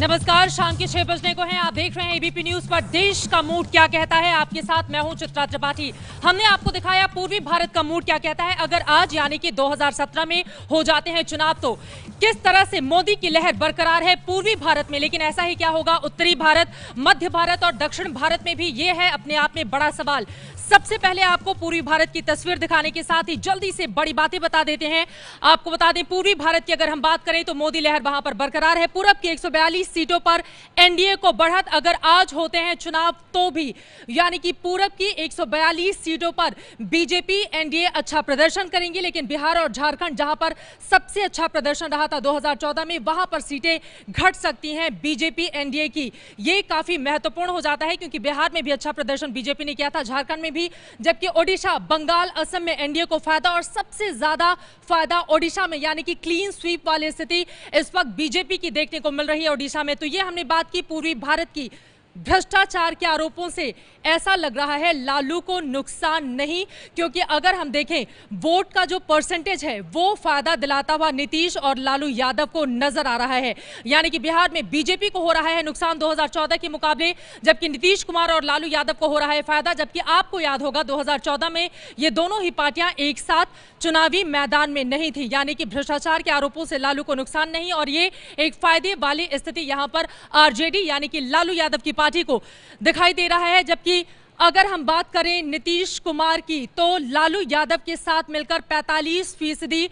नमस्कार, शाम के 6 बजने को हैं। आप देख रहे हैं एबीपी न्यूज पर। देश का मूड क्या कहता है, आपके साथ मैं हूं चित्रा त्रिपाठी। हमने आपको दिखाया पूर्वी भारत का मूड क्या कहता है। अगर आज यानी कि 2017 में हो जाते हैं चुनाव तो किस तरह से मोदी की लहर बरकरार है पूर्वी भारत में, लेकिन ऐसा ही क्या होगा उत्तरी भारत, मध्य भारत और दक्षिण भारत में भी? ये है अपने आप में बड़ा सवाल। सबसे पहले आपको पूर्वी भारत की तस्वीर दिखाने के साथ ही जल्दी से बड़ी बातें बता देते हैं। आपको बता दें, पूर्वी भारत की अगर हम बात करें तो मोदी लहर वहां पर बरकरार है। पूरब की 142 सीटों पर एनडीए को बढ़त। अगर आज होते हैं चुनाव तो भी, यानी कि पूरब की 142 सीटों पर बीजेपी एनडीए अच्छा प्रदर्शन करेंगे, लेकिन बिहार और झारखंड जहां पर सबसे अच्छा प्रदर्शन रहा था 2014 में, वहां पर सीटें घट सकती हैं बीजेपी एनडीए की। ये काफी महत्वपूर्ण हो जाता है क्योंकि बिहार में भी अच्छा प्रदर्शन बीजेपी ने किया था, झारखंड में भी, जबकि ओडिशा, बंगाल, असम में एनडीए को फायदा और सबसे ज्यादा फायदा ओडिशा में, यानी कि क्लीन स्वीप वाली स्थिति इस वक्त बीजेपी की देखने को मिल रही है ओडिशा में। तो ये हमने बात की पूर्वी भारत की। भ्रष्टाचार के आरोपों से ऐसा लग रहा है लालू को नुकसान नहीं, क्योंकि अगर हम देखें वोट का जो परसेंटेज है वो फायदा दिलाता हुआ नीतीश और लालू यादव को नजर आ रहा है। यानी कि बिहार में बीजेपी को हो रहा है नुकसान 2014 के मुकाबले, जबकि नीतीश कुमार और लालू यादव को हो रहा है फायदा। जबकि आपको याद होगा 2014 में ये दोनों ही पार्टियां एक साथ चुनावी मैदान में नहीं थी, यानी कि भ्रष्टाचार के आरोपों से लालू को नुकसान नहीं। और ये एक फायदे वाली स्थिति यहां पर आरजेडी यानी कि लालू यादव की पार्टी को दिखाई दे रहा है। जबकि अगर हम बात करें नीतीश कुमार की तो लालू यादव के साथ मिलकर 45%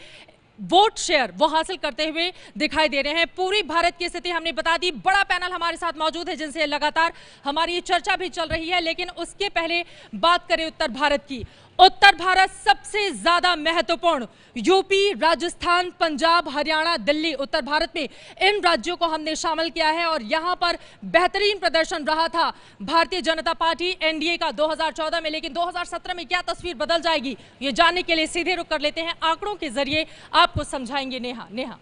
वोट शेयर वो हासिल करते हुए दिखाई दे रहे हैं। पूरी भारत की स्थिति हमने बता दी। बड़ा पैनल हमारे साथ मौजूद है जिनसे लगातार हमारी चर्चा भी चल रही है, लेकिन उसके पहले बात करें उत्तर भारत की। उत्तर भारत सबसे ज्यादा महत्वपूर्ण, यूपी, राजस्थान, पंजाब, हरियाणा, दिल्ली, उत्तर भारत में इन राज्यों को हमने शामिल किया है और यहां पर बेहतरीन प्रदर्शन रहा था भारतीय जनता पार्टी एनडीए का 2014 में। लेकिन 2017 में क्या तस्वीर बदल जाएगी, ये जानने के लिए सीधे रुख कर लेते हैं, आंकड़ों के जरिए आपको समझाएंगे नेहा।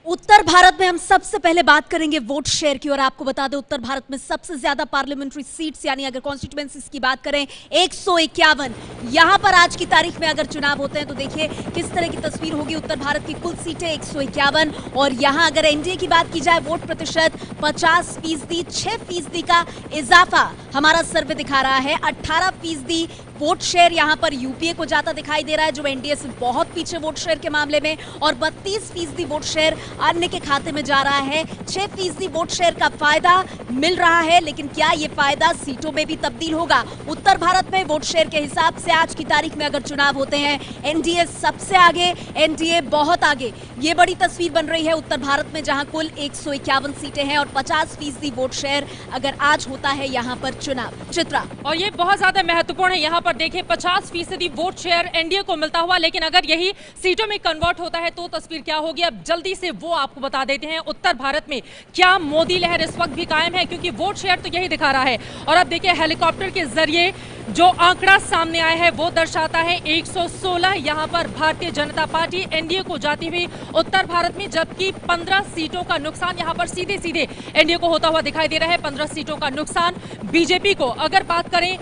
उत्तर भारत में हम सबसे पहले बात करेंगे वोट शेयर की, और आपको बता दें उत्तर भारत में सबसे ज्यादा पार्लियामेंट्री सीट्स, यानी अगर कॉन्स्टिट्यूएंसीज की बात करें 151। यहां पर आज की तारीख में अगर चुनाव होते हैं तो देखिए किस तरह की तस्वीर होगी। उत्तर भारत की कुल सीटें 151 और यहां अगर एनडीए की बात की जाए वोट प्रतिशत 50%, 6% का इजाफा हमारा सर्वे दिखा रहा है। 18% वोट शेयर यहां पर यूपीए को जाता दिखाई दे रहा है, जो एनडीए से बहुत पीछे वोट शेयर के मामले में, और 32% वोट शेयर अन्य के खाते में जा रहा है। 6% वोट शेयर का फायदा मिल रहा है, लेकिन क्या यह फायदा सीटों में भी तब्दील होगा? उत्तर भारत में वोट शेयर के हिसाब से आज की तारीख में अगर चुनाव होते हैं एनडीए सबसे आगे, एनडीए बहुत आगे। ये बड़ी तस्वीर बन रही है उत्तर भारत में, जहां कुल 151 सीटें हैं और 50% वोट शेयर अगर आज होता है यहां पर चुनाव। चित्रा, और ये बहुत ज्यादा महत्वपूर्ण है। यहाँ पर देखिए 50% वोट शेयर एनडीए को मिलता हुआ, लेकिन अगर यही सीटों में कन्वर्ट होता है तो तस्वीर क्या होगी, अब जल्दी से वो आपको बता देते हैं। उत्तर भारत में क्या मोदी लहर इस वक्त भी कायम है, क्योंकि वोट शेयर तो यही दिखा रहा है। और अब देखिए हेलीकॉप्टर के जरिए जो आंकड़ा सामने आया है वो दर्शाता है 116 यहां पर भारतीय जनता पार्टी एनडीए को जाती हुई उत्तर भारत में, जबकि 15 सीटों का नुकसान यहां पर सीधे सीधे एनडीए को होता हुआ दिखाई दे रहा है। 15 सीटों का नुकसान बीजेपी को। अगर बात करें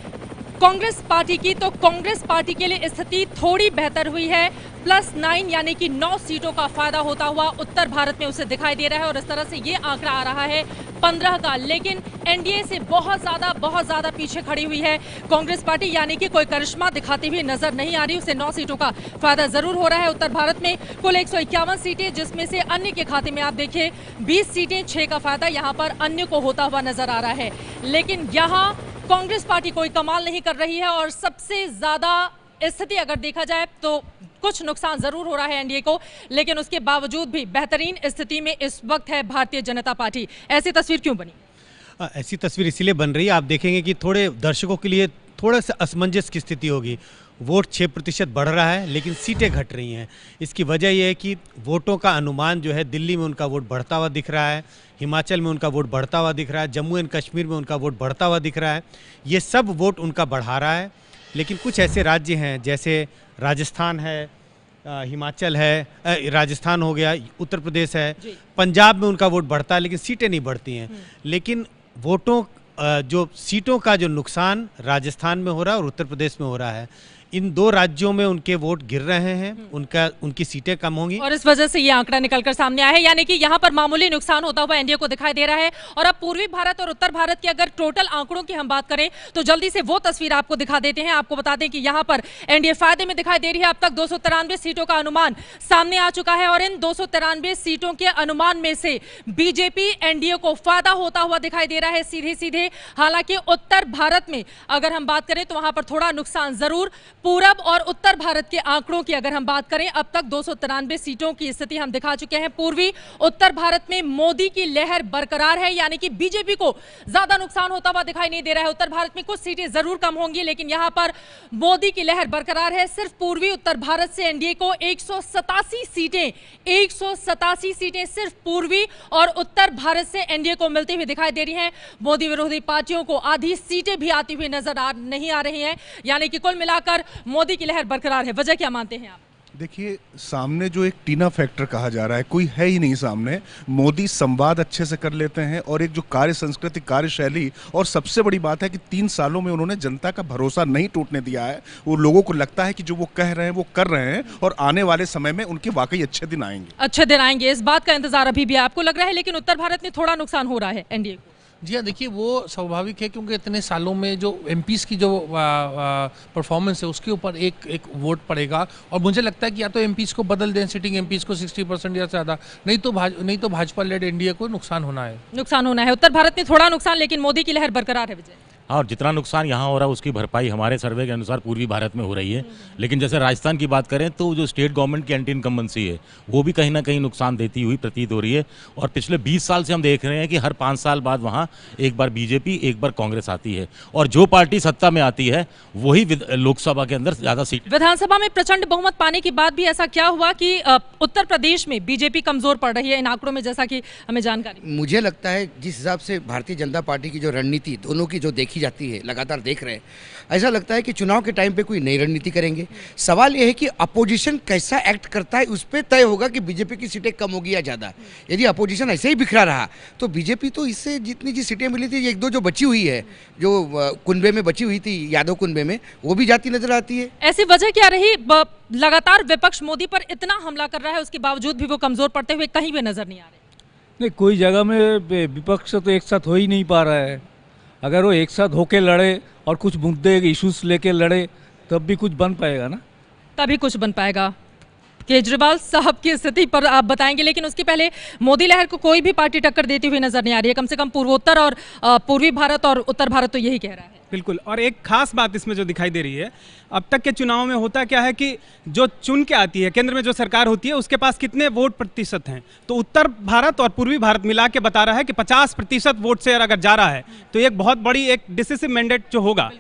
कांग्रेस पार्टी की तो कांग्रेस पार्टी के लिए स्थिति थोड़ी बेहतर हुई है। +9 यानी कि 9 सीटों का फायदा होता हुआ उत्तर भारत में उसे दिखाई दे रहा है और इस तरह से ये आंकड़ा आ रहा है 15 का। लेकिन एनडीए से बहुत ज्यादा पीछे खड़ी हुई है कांग्रेस पार्टी, यानी कि कोई करिश्मा दिखाती हुई नजर नहीं आ रही। उसे 9 सीटों का फायदा जरूर हो रहा है। उत्तर भारत में कुल 151 सीटें, जिसमें से अन्य के खाते में आप देखिए 20 सीटें, 6 का फायदा यहां पर अन्य को होता हुआ नजर आ रहा है। लेकिन यहां कांग्रेस पार्टी कोई कमाल नहीं कर रही है और सबसे ज्यादा स्थिति अगर देखा जाए तो कुछ नुकसान जरूर हो रहा है एनडीए को, लेकिन उसके बावजूद भी बेहतरीन स्थिति में इस वक्त है भारतीय जनता पार्टी। ऐसी तस्वीर क्यों बनी? ऐसी तस्वीर इसीलिए बन रही है, आप देखेंगे कि थोड़े दर्शकों के लिए थोड़ा सा असमंजस की स्थिति होगी। वोट 6% बढ़ रहा है लेकिन सीटें घट रही हैं। इसकी वजह यह है कि वोटों का अनुमान जो है, दिल्ली में उनका वोट बढ़ता हुआ दिख रहा है, हिमाचल में उनका वोट बढ़ता हुआ दिख रहा है, जम्मू एंड कश्मीर में उनका वोट बढ़ता हुआ दिख रहा है। ये सब वोट उनका बढ़ा रहा है। लेकिन कुछ ऐसे राज्य हैं जैसे राजस्थान है, हिमाचल है, राजस्थान हो गया, उत्तर प्रदेश है, पंजाब में उनका वोट बढ़ता है लेकिन सीटें नहीं बढ़ती हैं। लेकिन वोटों जो सीटों का जो नुकसान राजस्थान में हो रहा है और उत्तर प्रदेश में हो रहा है, इन 2 राज्यों में उनके वोट गिर रहे हैं, उनकी सीटें कम होंगी और इस वजह से ये आंकड़ा निकलकर सामने आया है, यानी कि यहाँ पर मामूली नुकसान होता हुआ एनडीए को दिखाई दे रहा है। और अब पूर्वी भारत और उत्तर भारत के अगर टोटल आंकड़ों की हम बात करें तो जल्दी से वो तस्वीर आपको दिखा देते हैं। आपको बता दें कि यहाँ पर एनडीए फायदे में दिखाई दे रही है। अब तक 293 सीटों का अनुमान सामने आ चुका है और इन 293 सीटों के अनुमान में से बीजेपी एनडीए को फायदा होता हुआ दिखाई दे रहा है सीधे सीधे। हालांकि उत्तर भारत में अगर हम बात करें तो वहां पर थोड़ा नुकसान जरूर। पूरब और उत्तर भारत के आंकड़ों की अगर हम बात करें, अब तक 293 सीटों की स्थिति हम दिखा चुके हैं। पूर्वी उत्तर भारत में मोदी की लहर बरकरार है, यानी कि बीजेपी को ज्यादा नुकसान होता हुआ दिखाई नहीं दे रहा है। उत्तर भारत में कुछ सीटें जरूर कम होंगी, लेकिन यहां पर मोदी की लहर बरकरार है। सिर्फ पूर्वी उत्तर भारत से एनडीए को 187 सीटें सिर्फ पूर्वी और उत्तर भारत से एनडीए को मिलती हुई दिखाई दे रही हैं। मोदी विरोधी पार्टियों को आधी सीटें भी आती हुई नजर नहीं आ रही हैं, यानी कि कुल मिलाकर मोदी की लहर बरकरार है। वजह क्या मानते हैं आप? देखिए, सामने जो एक टीना फैक्टर कहा जा रहा है, कोई है ही नहीं सामने। मोदी संवाद अच्छे से कर लेते हैं और एक जो कार्य संस्कृति, कार्यशैली, और सबसे बड़ी बात है कि 3 सालों में उन्होंने जनता का भरोसा नहीं टूटने दिया है। वो लोगों को लगता है कि जो वो कह रहे हैं वो कर रहे हैं और आने वाले समय में उनके वाकई अच्छे दिन आएंगे। अच्छे दिन आएंगे, इस बात का इंतजार अभी भी आपको लग रहा है, लेकिन उत्तर भारत में थोड़ा नुकसान हो रहा है एनडीए को। जी हाँ, देखिए वो स्वाभाविक है क्योंकि इतने सालों में जो एमपीज़ की जो परफॉर्मेंस है उसके ऊपर एक वोट पड़ेगा। और मुझे लगता है कि या तो एमपीज़ को बदल दें, सिटिंग एमपीज़ को 60% या ज़्यादा, नहीं तो भाजपा लेड एनडीए को नुकसान होना है। उत्तर भारत में थोड़ा नुकसान, लेकिन मोदी की लहर बरकरार है। विजय, और जितना नुकसान यहाँ हो रहा है उसकी भरपाई हमारे सर्वे के अनुसार पूर्वी भारत में हो रही है। लेकिन जैसे राजस्थान की बात करें तो जो स्टेट गवर्नमेंट की एंटी इनकम्बेंसी है वो भी कहीं ना कहीं नुकसान देती हुई प्रतीत हो रही है। और पिछले 20 साल से हम देख रहे हैं कि हर 5 साल बाद वहाँ एक बार बीजेपी, एक बार कांग्रेस आती है और जो पार्टी सत्ता में आती है वही लोकसभा के अंदर ज़्यादा सीट। विधानसभा में प्रचंड बहुमत पाने के बाद भी ऐसा क्या हुआ कि उत्तर प्रदेश में बीजेपी कमजोर पड़ रही है इन आंकड़ों में, जैसा कि हमें जानकारी? मुझे लगता है जिस हिसाब से भारतीय जनता पार्टी की जो रणनीति दोनों की जो देखी जाती है, लगातार देख रहे हैं, ऐसा लगता है कि चुनाव के टाइम पे कोई नई रणनीति करेंगे। सवाल यह है कि अपोजिशन कैसा एक्ट करता है, उस पर तय होगा कि बीजेपी की सीटें कम होगी या ज़्यादा। यदि अपोजिशन ऐसे ही बिखरा रहा तो बीजेपी तो इससे जितनी जी सीटें मिली थी, 1-2 जो बची हुई है, जो कुनबे में बची हुई थी, यादव कुनबे में, वो भी जाती नजर आती है। ऐसी वजह क्या रही? लगातार विपक्ष मोदी पर इतना हमला कर रहा है, उसके बावजूद भी वो कमजोर पड़ते हुए कहीं भी नजर नहीं आ रहे। नहीं, कोई जगह में विपक्ष तो एक साथ हो ही नहीं पा रहा है। अगर वो एक साथ होके लड़े और कुछ मुद्दे, इश्यूज लेके लड़े तब भी कुछ बन पाएगा ना, तभी कुछ बन पाएगा। केजरीवाल साहब की स्थिति पर आप बताएंगे, लेकिन उसके पहले मोदी लहर को कोई भी पार्टी टक्कर देती हुई नजर नहीं आ रही है। कम से कम पूर्वोत्तर और पूर्वी भारत और उत्तर भारत तो यही कह रहा है। बिल्कुल, और एक खास बात इसमें जो दिखाई दे रही है, अब तक के चुनाव में होता क्या है कि जो चुन के आती है, केंद्र में जो सरकार होती है उसके पास कितने वोट प्रतिशत हैं, तो उत्तर भारत और पूर्वी भारत मिला के बता रहा है कि 50% वोट शेयर अगर जा रहा है तो एक बहुत बड़ी एक डिसिसिव मैंडेट जो होगा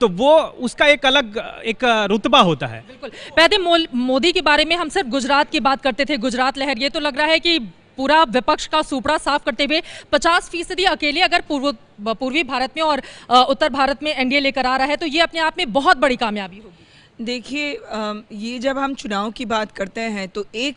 तो वो उसका एक अलग एक रुतबा होता है। बिल्कुल, पहले मोदी के बारे में हम सिर्फ गुजरात की बात करते थे, गुजरात लहर, ये तो लग रहा है कि पूरा विपक्ष का सुपड़ा साफ करते हुए 50% अकेले अगर पूर्वी भारत में और उत्तर भारत में एनडीए लेकर आ रहा है तो ये अपने आप में बहुत बड़ी कामयाबी होगी। देखिए, ये जब हम चुनाव की बात करते हैं तो एक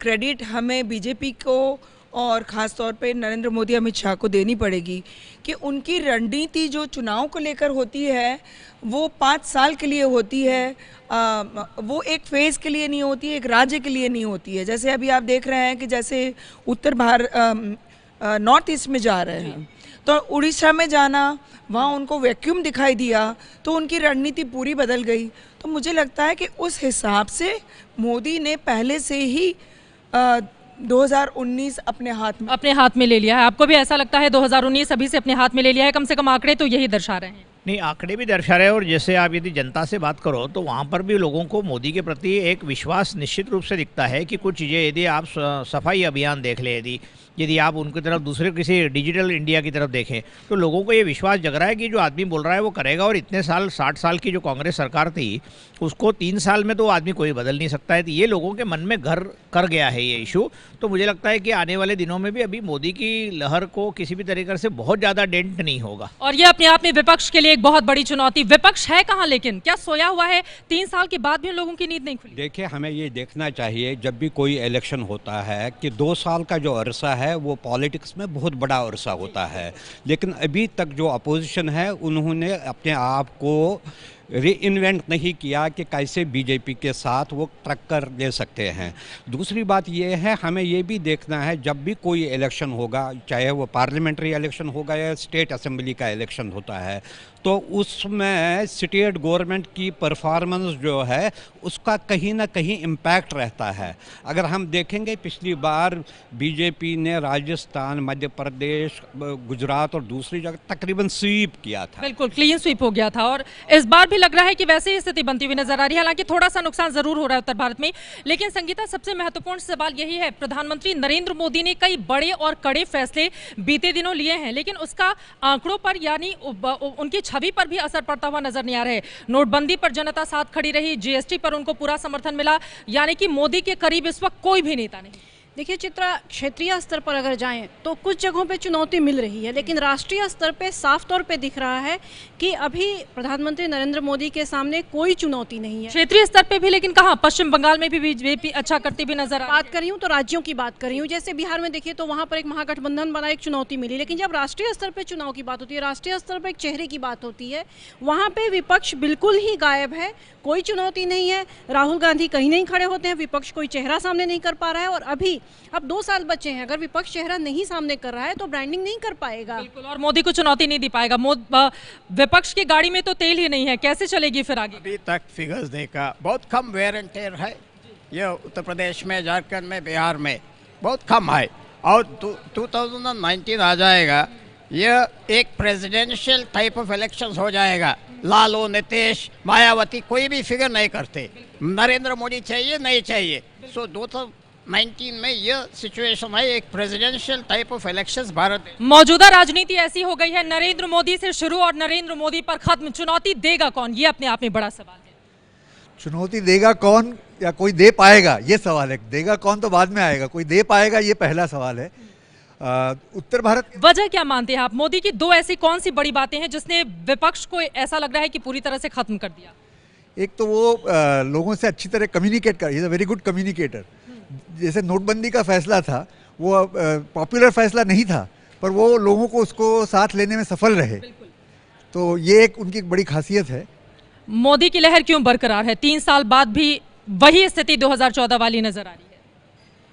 क्रेडिट हमें बीजेपी को और ख़ास तौर पे नरेंद्र मोदी, अमित शाह को देनी पड़ेगी कि उनकी रणनीति जो चुनाव को लेकर होती है वो 5 साल के लिए होती है, वो एक फेज़ के लिए नहीं होती है, एक राज्य के लिए नहीं होती है। जैसे अभी आप देख रहे हैं कि जैसे नॉर्थ ईस्ट में जा रहे हैं तो उड़ीसा में जाना, वहाँ उनको वैक्यूम दिखाई दिया तो उनकी रणनीति पूरी बदल गई। तो मुझे लगता है कि उस हिसाब से मोदी ने पहले से ही 2019 अपने हाथ में ले लिया है। आपको भी ऐसा लगता है 2019 अभी से अपने हाथ में ले लिया है? कम से कम आंकड़े तो यही दर्शा रहे हैं। नहीं, आंकड़े भी दर्शा रहे हैं, और जैसे आप यदि जनता से बात करो तो वहाँ पर भी लोगों को मोदी के प्रति एक विश्वास निश्चित रूप से दिखता है कि कुछ चीज़ें, यदि आप सफाई अभियान देख लें, यदि आप उनकी तरफ दूसरे किसी डिजिटल इंडिया की तरफ देखें तो लोगों को ये विश्वास जग रहा है कि जो आदमी बोल रहा है वो करेगा। और इतने साल, 60 साल की जो कांग्रेस सरकार थी उसको 3 साल में तो आदमी कोई बदल नहीं सकता है। तो ये लोगों के मन में घर कर गया है ये इशू। तो मुझे लगता है कि आने वाले दिनों में भी अभी मोदी की लहर को किसी भी तरीके से बहुत ज़्यादा डेंट नहीं होगा। और ये अपने आप में विपक्ष के लिए एक बहुत बड़ी चुनौती। विपक्ष है कहाँ, लेकिन क्या सोया हुआ है? 3 साल के बाद भी लोगों की नींद नहीं खुली। देखिए, हमें ये देखना चाहिए जब भी कोई इलेक्शन होता है कि 2 साल का जो अरसा है वो पॉलिटिक्स में बहुत बड़ा अरसा होता है। लेकिन अभी तक जो अपोजिशन है उन्होंने अपने आप को रीइन्वेंट नहीं किया कि कैसे बीजेपी के साथ वो टक्कर दे सकते हैं। दूसरी बात ये है, हमें ये भी देखना है जब भी कोई इलेक्शन होगा, चाहे वो पार्लियामेंट्री इलेक्शन होगा या स्टेट असेंबली का इलेक्शन होता है, तो उसमें स्टेट गवर्नमेंट की परफॉर्मेंस जो है उसका कहीं ना कहीं इम्पैक्ट रहता है। अगर हम देखेंगे पिछली बार बीजेपी ने राजस्थान, मध्य प्रदेश, गुजरात और दूसरी जगह तकरीबन स्वीप किया था, बिल्कुल क्लीन स्वीप हो गया था, और इस बार भी लग रहा है कि वैसे ही स्थिति बनती हुई नजर आ रही है। हालांकि थोड़ा सा नुकसान जरूर हो रहा है उत्तर भारत में। लेकिन संगीता, सबसे महत्वपूर्ण सवाल यही है, प्रधानमंत्री नरेंद्र मोदी ने कई बड़े और कड़े फैसले बीते दिनों लिए हैं, लेकिन उसका आंकड़ों पर यानी उनकी छवि पर भी असर पड़ता हुआ नजर नहीं आ रहा है। नोटबंदी पर जनता साथ खड़ी रही, जीएसटी पर उनको पूरा समर्थन मिला, यानी कि मोदी के करीब इस वक्त कोई भी नेता नहीं। देखिए चित्रा, क्षेत्रीय स्तर पर अगर जाएं तो कुछ जगहों पे चुनौती मिल रही है, लेकिन राष्ट्रीय स्तर पे साफ तौर पे दिख रहा है कि अभी प्रधानमंत्री नरेंद्र मोदी के सामने कोई चुनौती नहीं है। क्षेत्रीय स्तर पे भी, लेकिन कहाँ, पश्चिम बंगाल में भी बीजेपी अच्छा करती भी नजर बात कर रही हूँ तो राज्यों की बात कर रही हूँ। जैसे बिहार में देखिए तो वहाँ पर एक महागठबंधन बना, एक चुनौती मिली, लेकिन जब राष्ट्रीय स्तर पर चुनाव की बात होती है, राष्ट्रीय स्तर पर एक चेहरे की बात होती है, वहाँ पे विपक्ष बिल्कुल ही गायब है, कोई चुनौती नहीं है। राहुल गांधी कहीं नहीं खड़े होते हैं, विपक्ष कोई चेहरा सामने नहीं कर पा रहा है, और अब 2 साल बचे हैं, अगर विपक्ष चेहरा नहीं सामने कर रहा है तो ब्रांडिंग नहीं कर पाएगा। बिल्कुल, और मोदी को चुनौती नहीं दे पाएगा। विपक्ष की गाड़ी में तो तेल ही नहीं है, कैसे चलेगी फिर आगे? अभी तक फिगर्स देखा, बहुत कम वेयर एंड टेयर है ये उत्तर प्रदेश में, झारखंड में, बिहार में बहुत कम है, और 2019 आ जाएगा, यह एक प्रेसिडेंशियल टाइप ऑफ इलेक्शंस हो जाएगा। लालू, नीतीश, मायावती कोई भी फिगर नहीं करते, नरेंद्र मोदी चाहिए नहीं चाहिए। सो 2019 में यह सिचुएशन है, एक presidential type of elections Bharat. मौजूदा राजनीति ऐसी हो गई है, नरेंद्र मोदी से शुरू और नरेंद्र मोदी पर खत्म। चुनौती देगा कौन, ये अपने आप में बड़ा सवाल है। चुनौती देगा कौन या कोई दे पाएगा, ये सवाल है। देगा कौन तो बाद में आएगा, कोई दे पाएगा ये पहला सवाल है। उत्तर भारत, वजह क्या मानते हैं आप? मोदी की 2 ऐसी कौन सी बड़ी बातें हैं जिसने विपक्ष को ऐसा लग रहा है कि पूरी तरह से खत्म कर दिया? एक तो वो लोगों से अच्छी तरह कम्युनिकेट कर, is a very good communicator. जैसे नोटबंदी का फैसला था, वो पॉपुलर फैसला नहीं था, पर वो लोगों को उसको साथ लेने में सफल रहे, तो ये एक उनकी बड़ी खासियत है। मोदी की लहर क्यों बरकरार है? 3 साल बाद भी वही स्थिति 2014 वाली नजर आ रही है।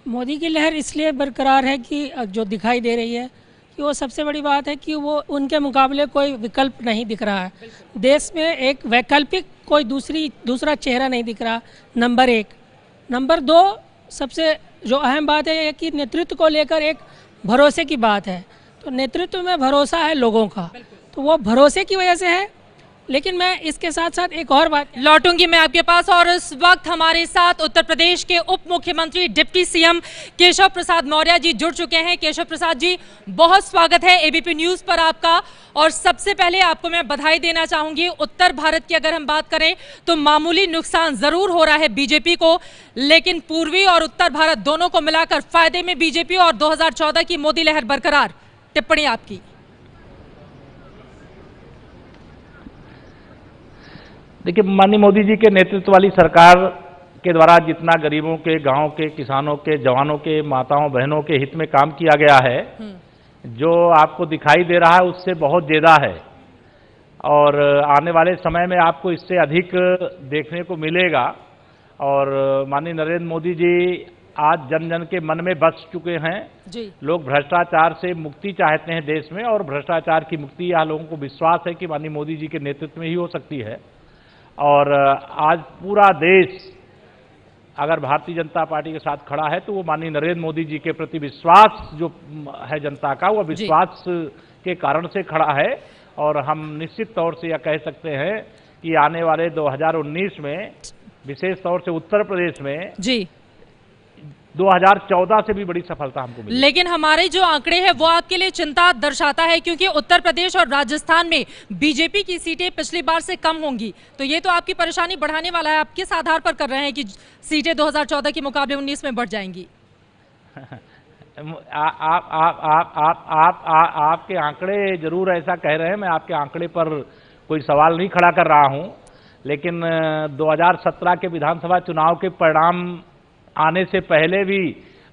मोदी की लहर इसलिए बरकरार है कि जो दिखाई दे रही है कि वो सबसे बड़ी बात है कि वो उनके मुकाबले कोई विकल्प नहीं दिख रहा है। देश में एक वैकल्पिक कोई दूसरा चेहरा नहीं दिख रहा, नंबर 1। नंबर 2, सबसे जो अहम बात है कि नेतृत्व को लेकर एक भरोसे की बात है। तो नेतृत्व में भरोसा है लोगों का, तो वो भरोसे की वजह से है। लेकिन मैं इसके साथ साथ एक और बात लौटूंगी मैं आपके पास, और इस वक्त हमारे साथ उत्तर प्रदेश के उप मुख्यमंत्री डिप्टी सीएम केशव प्रसाद मौर्य जी जुड़ चुके हैं। केशव प्रसाद जी, बहुत स्वागत है एबीपी न्यूज पर आपका। और सबसे पहले आपको मैं बधाई देना चाहूंगी। उत्तर भारत की अगर हम बात करें तो मामूली नुकसान जरूर हो रहा है बीजेपी को, लेकिन पूर्वी और उत्तर भारत दोनों को मिलाकर फायदे में बीजेपी और 2014 की मोदी लहर बरकरार। टिप्पणी आपकी। देखिए, माननीय मोदी जी के नेतृत्व वाली सरकार के द्वारा जितना गरीबों के, गांव के, किसानों के, जवानों के, माताओं बहनों के हित में काम किया गया है, जो आपको दिखाई दे रहा है उससे बहुत ज़्यादा है, और आने वाले समय में आपको इससे अधिक देखने को मिलेगा। और माननीय नरेंद्र मोदी जी आज जन जन के मन में बस चुके हैं जी। लोग भ्रष्टाचार से मुक्ति चाहते हैं देश में, और भ्रष्टाचार की मुक्ति यह लोगों को विश्वास है कि माननीय मोदी जी के नेतृत्व में ही हो सकती है। और आज पूरा देश अगर भारतीय जनता पार्टी के साथ खड़ा है तो वो माननीय नरेंद्र मोदी जी के प्रति विश्वास जो है जनता का, वो विश्वास के कारण से खड़ा है। और हम निश्चित तौर से यह कह सकते हैं कि आने वाले 2019 में, विशेष तौर से उत्तर प्रदेश में जी 2014 से भी बड़ी सफलता हमको मिली। लेकिन हमारे जो आंकड़े हैं वो आपके लिए चिंता दर्शाता है, क्योंकि उत्तर प्रदेश और राजस्थान में बीजेपी की सीटें पिछली बार से कम होंगी, तो ये तो आपकी परेशानी बढ़ाने वाला है। आप किस आधार पर कर रहे हैं कि सीटें 2014 के मुकाबले 19 में बढ़ जाएंगी? आपके आंकड़े जरूर ऐसा कह रहे हैं, मैं आपके आंकड़े पर कोई सवाल नहीं खड़ा कर रहा हूं, लेकिन 2017 के विधानसभा चुनाव के परिणाम आने से पहले भी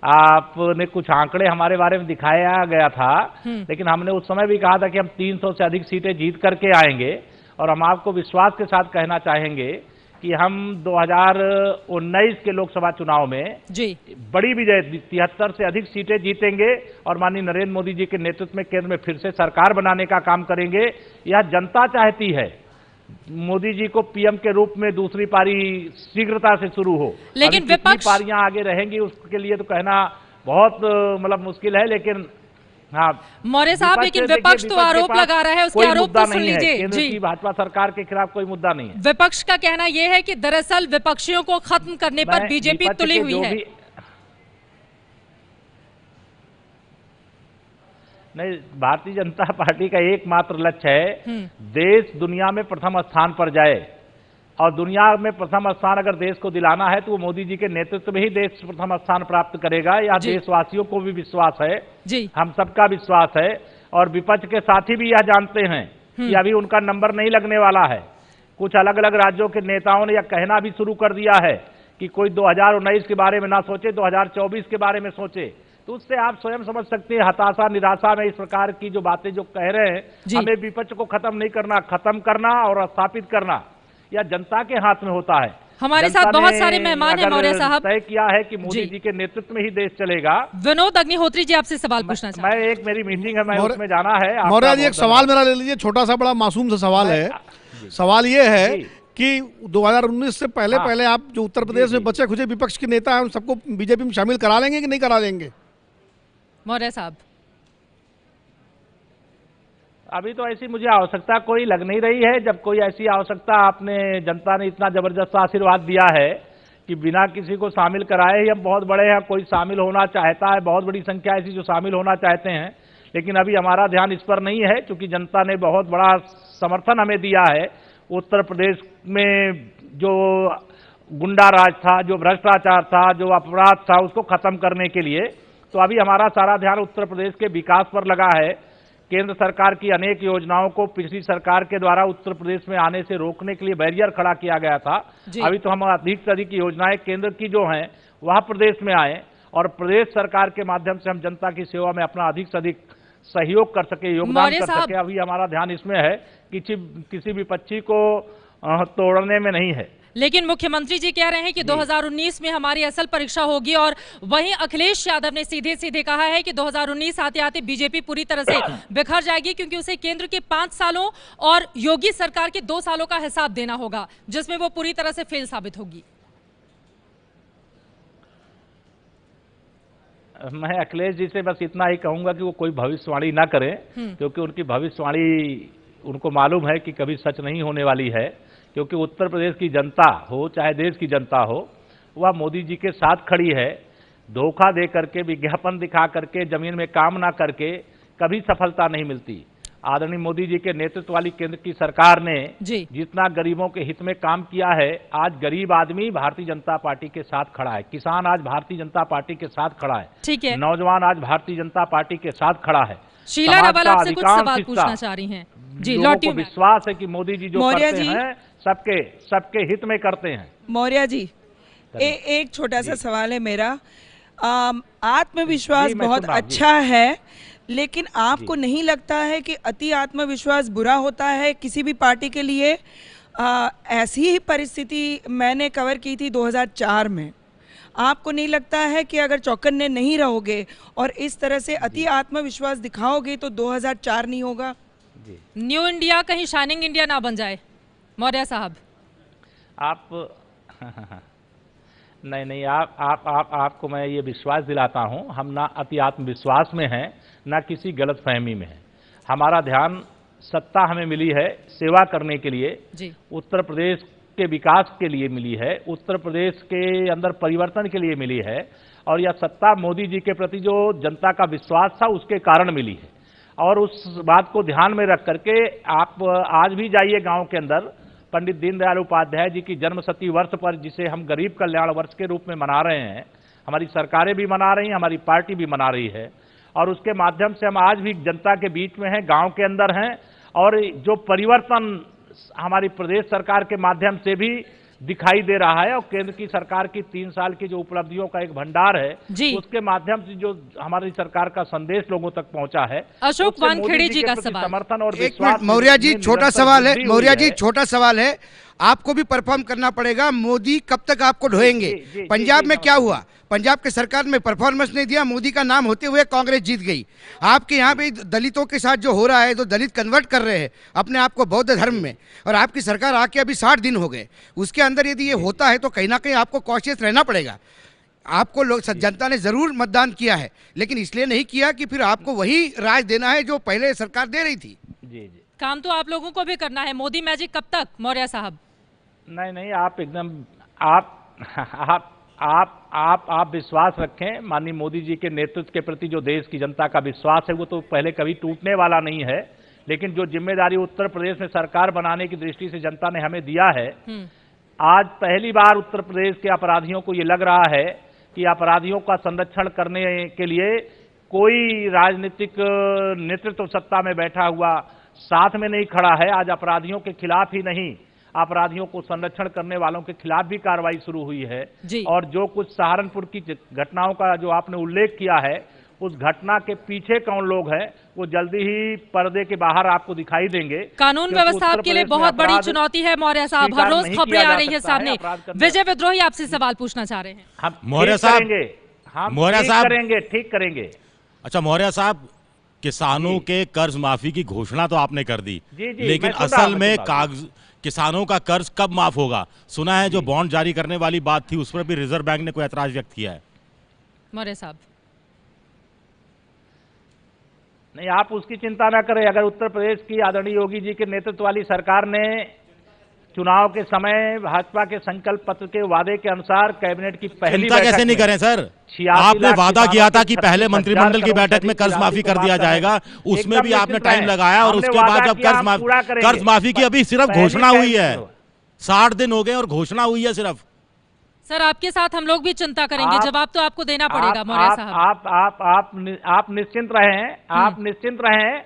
आपने कुछ आंकड़े हमारे बारे में दिखाया गया था, लेकिन हमने उस समय भी कहा था कि हम 300 से अधिक सीटें जीत करके आएंगे, और हम आपको विश्वास के साथ कहना चाहेंगे कि हम 2019 के लोकसभा चुनाव में जी बड़ी विजय 73 से अधिक सीटें जीतेंगे और माननीय नरेंद्र मोदी जी के नेतृत्व में केंद्र में फिर से सरकार बनाने का काम करेंगे। यह जनता चाहती है मोदी जी को पीएम के रूप में दूसरी पारी शीघ्रता से शुरू हो। लेकिन अभी कितनी विपक्ष पारियां आगे रहेंगी उसके लिए तो कहना बहुत मुश्किल है, लेकिन हाँ मौर्य साहब, लेकिन विपक्ष तो आरोप लगा रहा है, उसके आरोप तो सुन लीजिए। केंद्र की भाजपा सरकार के खिलाफ कोई मुद्दा नहीं है। विपक्ष का कहना यह है कि दरअसल विपक्षियों को खत्म करने पर बीजेपी तुली हुई है। नहीं, भारतीय जनता पार्टी का एकमात्र लक्ष्य है देश दुनिया में प्रथम स्थान पर जाए, और दुनिया में प्रथम स्थान अगर देश को दिलाना है तो वो मोदी जी के नेतृत्व में ही देश प्रथम स्थान प्राप्त करेगा। यह देशवासियों को भी विश्वास है जी, हम सबका विश्वास है, और विपक्ष के साथी भी यह जानते हैं कि अभी उनका नंबर नहीं लगने वाला है। कुछ अलग अलग राज्यों के नेताओं ने यह कहना भी शुरू कर दिया है कि कोई 2019 के बारे में ना सोचे, 2024 के बारे में सोचे। तो उससे आप स्वयं समझ सकते हैं हताशा निराशा में इस प्रकार की जो बातें जो कह रहे हैं। हमें विपक्ष को खत्म नहीं करना, खत्म करना और स्थापित करना यह जनता के हाथ में होता है। हमारे साथ बहुत सारे मेहमान हैं मौर्य साहब। तय किया है कि मोदी जी के नेतृत्व में ही देश चलेगा। विनोद अग्निहोत्री जी आपसे सवाल पूछना चाहता हूं। मैं एक मेरी मीटिंग है, मैं उसमें जाना है। मौर्य जी एक सवाल मेरा ले लीजिए, छोटा सा बड़ा मासूम सा सवाल है। सवाल ये है कि 2019 से पहले आप जो उत्तर प्रदेश में बचे खुचे विपक्ष के नेता हैं उन सबको बीजेपी में शामिल करा लेंगे कि नहीं करा लेंगे? मौर्य साहब, अभी तो ऐसी मुझे आवश्यकता कोई लग नहीं रही है। जब कोई ऐसी आवश्यकता आपने जनता ने इतना जबरदस्त आशीर्वाद दिया है कि बिना किसी को शामिल कराए ही हम बहुत बड़े हैं, कोई शामिल होना चाहता है, बहुत बड़ी संख्या ऐसी जो शामिल होना चाहते हैं, लेकिन अभी हमारा ध्यान इस पर नहीं है क्योंकि जनता ने बहुत बड़ा समर्थन हमें दिया है। उत्तर प्रदेश में जो गुंडा राज था, जो भ्रष्टाचार था, जो अपराध था, उसको खत्म करने के लिए तो अभी हमारा सारा ध्यान उत्तर प्रदेश के विकास पर लगा है। केंद्र सरकार की अनेक योजनाओं को पिछली सरकार के द्वारा उत्तर प्रदेश में आने से रोकने के लिए बैरियर खड़ा किया गया था। अभी तो हम अधिक से अधिक योजनाएं केंद्र की जो हैं वह प्रदेश में आए और प्रदेश सरकार के माध्यम से हम जनता की सेवा में अपना अधिक से अधिक सहयोग कर सके, योगदान कर सके। अभी हमारा ध्यान इसमें है कि किसी विपक्षी को तोड़ने में नहीं है। लेकिन मुख्यमंत्री जी कह रहे हैं कि 2019 में हमारी असल परीक्षा होगी, और वहीं अखिलेश यादव ने सीधे सीधे कहा है कि 2019 आते आते बीजेपी पूरी तरह से बिखर जाएगी क्योंकि उसे केंद्र के 5 सालों और योगी सरकार के 2 सालों का हिसाब देना होगा, जिसमें वो पूरी तरह से फेल साबित होगी। मैं अखिलेश जी से बस इतना ही कहूंगा कि वो कोई भविष्यवाणी ना करें, क्योंकि उनकी भविष्यवाणी उनको मालूम है कि कभी सच नहीं होने वाली है। क्योंकि उत्तर प्रदेश की जनता हो चाहे देश की जनता हो, वह मोदी जी के साथ खड़ी है। धोखा दे करके, विज्ञापन दिखा करके, जमीन में काम ना करके कभी सफलता नहीं मिलती। आदरणीय मोदी जी के नेतृत्व वाली केंद्र की सरकार ने जितना गरीबों के हित में काम किया है, आज गरीब आदमी भारतीय जनता पार्टी के साथ खड़ा है, किसान आज भारतीय जनता पार्टी के साथ खड़ा है, ठीक है, नौजवान आज भारतीय जनता पार्टी के साथ खड़ा है। शीला रावल आपसे कुछ सवाल पूछना चाह रही हैं। जी, लोगों को विश्वास है कि मोदी जी जो करते हैं सबके हित में करते हैं। मौर्य जी, एक छोटा सा सवाल है मेरा। आत्मविश्वास बहुत अच्छा है, लेकिन आपको नहीं लगता है कि अति आत्मविश्वास बुरा होता है किसी भी पार्टी के लिए? ऐसी ही परिस्थिति मैंने कवर की थी 2004 में। आपको नहीं लगता है कि अगर चौकन्ने नहीं रहोगे और इस तरह से अति आत्मविश्वास दिखाओगे तो 2004 नहीं होगा? न्यू इंडिया कहीं शाइनिंग इंडिया ना बन जाए? मौर्य साहब, आप नहीं, आपको मैं ये विश्वास दिलाता हूं, हम ना अति आत्मविश्वास में हैं ना किसी गलत फहमी में है। हमारा ध्यान सत्ता हमें मिली है सेवा करने के लिए, उत्तर प्रदेश के विकास के लिए मिली है, उत्तर प्रदेश के अंदर परिवर्तन के लिए मिली है, और यह सत्ता मोदी जी के प्रति जो जनता का विश्वास था उसके कारण मिली है। और उस बात को ध्यान में रख करके आप आज भी जाइए गांव के अंदर, पंडित दीनदयाल उपाध्याय जी की जन्मशती वर्ष पर, जिसे हम गरीब कल्याण वर्ष के रूप में मना रहे हैं, हमारी सरकारें भी मना रही हैं, हमारी पार्टी भी मना रही है, और उसके माध्यम से हम आज भी जनता के बीच में हैं, गांव के अंदर हैं, और जो परिवर्तन हमारी प्रदेश सरकार के माध्यम से भी दिखाई दे रहा है और केंद्र की सरकार की 3 साल की जो उपलब्धियों का एक भंडार है उसके माध्यम से जो हमारी सरकार का संदेश लोगों तक पहुंचा है। अशोक वानखेड़े जी का सवाल। समर्थन और एक मिनट मौर्य जी, छोटा सवाल है मौर्य जी, छोटा सवाल है, आपको भी परफॉर्म करना पड़ेगा। मोदी कब तक आपको ढोएंगे? पंजाब में क्या हुआ? पंजाब के सरकार में परफॉर्मेंस नहीं दिया, मोदी का नाम होते हुए कांग्रेस जीत गई। आपके यहाँ पे दलितों के साथ जो हो रहा है, तो दलित कन्वर्ट कर रहे हैं अपने आप को बौद्ध धर्म में, और आपकी सरकार आके अभी 60 दिन हो गए, उसके अंदर यदि ये होता है तो कहीं ना कहीं आपको कॉशियस रहना पड़ेगा। आपको लोग जनता ने जरूर मतदान किया है, लेकिन इसलिए नहीं किया कि फिर आपको वही राज देना है जो पहले सरकार दे रही थी। जी। काम तो आप लोगों को भी करना है। मोदी मैजिक कब तक मौर्य साहब? नहीं, आप एकदम आप विश्वास रखें। माननीय मोदी जी के नेतृत्व के प्रति जो देश की जनता का विश्वास है वो तो पहले कभी टूटने वाला नहीं है, लेकिन जो जिम्मेदारी उत्तर प्रदेश में सरकार बनाने की दृष्टि से जनता ने हमें दिया है, आज पहली बार उत्तर प्रदेश के अपराधियों को ये लग रहा है कि अपराधियों का संरक्षण करने के लिए कोई राजनीतिक नेतृत्व सत्ता में बैठा हुआ साथ में नहीं खड़ा है। आज अपराधियों के खिलाफ ही नहीं, अपराधियों को संरक्षण करने वालों के खिलाफ भी कार्रवाई शुरू हुई है। और जो कुछ सहारनपुर की घटनाओं का जो आपने उल्लेख किया है, उस घटना के पीछे कौन लोग हैं वो जल्दी ही पर्दे के बाहर आपको दिखाई देंगे। कानून व्यवस्था के लिए बहुत बड़ी चुनौती है मौर्य साहब। हर रोज खबरें आ रही है सामने। विजय विद्रोही आपसे सवाल पूछना चाह रहे हैं। हम मौर्य साहब करेंगे, ठीक करेंगे। अच्छा मौर्य साहब, किसानों के कर्ज माफी की घोषणा तो आपने कर दी, लेकिन असल में किसानों का कर्ज कब माफ होगा? सुना है जो बॉन्ड जारी करने वाली बात थी उस पर भी रिजर्व बैंक ने कोई ऐतराज व्यक्त किया है। मौर्य साहब नहीं, आप उसकी चिंता ना करें। अगर उत्तर प्रदेश की आदरणीय योगी जी के नेतृत्व वाली सरकार ने चुनाव के समय भाजपा के संकल्प पत्र के वादे के अनुसार कैबिनेट की पहली चिंता कैसे नहीं करें सर? आपने वादा किया था कि पहले मंत्रिमंडल की बैठक में कर्ज माफी कर दिया जाएगा, उसमें भी आपने टाइम लगाया और उसके बाद जब कर्ज माफी की अभी सिर्फ घोषणा हुई है, 60 दिन हो गए और घोषणा हुई है सिर्फ। सर आपके साथ हम लोग भी चिंता करेंगे, जवाब तो आपको देना पड़ेगा मौर्य साहब। आप निश्चिंत रहें, आप निश्चिंत रहें।